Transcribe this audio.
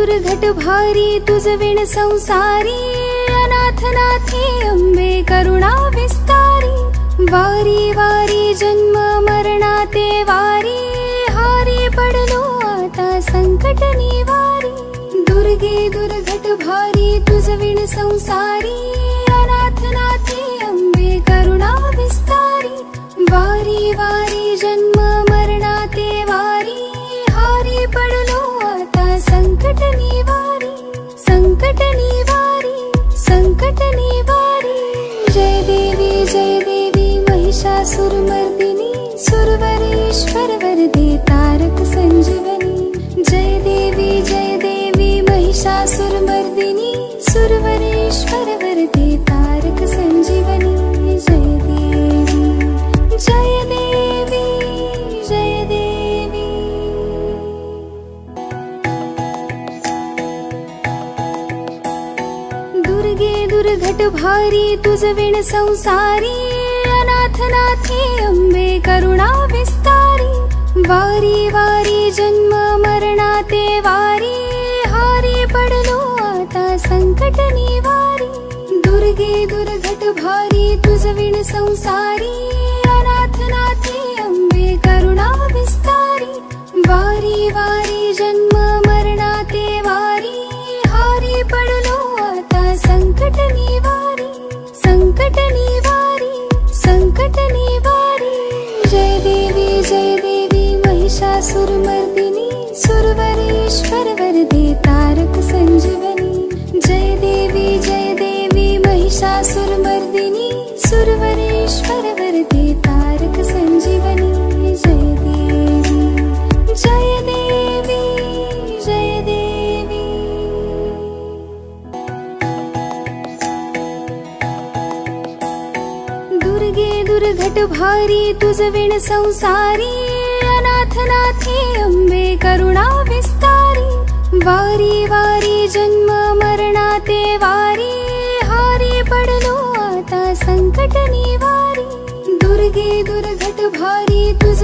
दुर्घट भारी तुझ विण संसारी, अनाथ नाथे अंबे करुणा विस्तारी। वारी वारी जन्म मरणाते वारी, हारी पडलो आता संकट निवारी। दुर्गे दुर्घट भारी तुझ विण संसारी, अनाथ नाथे अंबे करुणा विस्तारी। वारी वारी जन्म मरणाते वारी, हारी पडलो आता संकट निवारी। संकट निवारी, संकट निवारी। जय देवी महिषासुरमर्दिनी, सुरवरेश्वर वरदे तारक संजीवनी। जय देवी महिषासुरमर्दिनी, सुरवरेश्वर वरदे तारक संजीवनी। जय देवी, जय देवी, जय देवी। दुर्गे दुर्घट भारी तुझ विण संसारी, अनाथ नाथे अंबे करुणा विस्तारी। वारी वारी जन्म मरणाते वारी, हारी पडलो आता संकट निवारी। दुर्गे दुर्घट भारी तुझ विण संसारी, अनाथ नाथे अंबे करुणा विस्तारी। वारी वारी जन्म मरणाते वारी, हारी पडलो आता संकट निवारी। संकट निवारी, संकट निवारी। जय देवी महिषासुरमर्दिनी, सुरवरेश्वर वरदे तारक संजीवनी। जय देवी महिषासुरमर्दिनी, सुरवरेश्वर वरदे तारक संजीवनी। जय देवी, जय देवी, जय देवी। दुर्गे दुर्घट भारी तुझ विण संसारी, अनाथ नाथे अंबे करुणा विस्तारी। वारी वारी जन्म मरणाते वारी, हारी पडलो आता संकट निवारी। दुर्गे दुर्घट भारी तुझ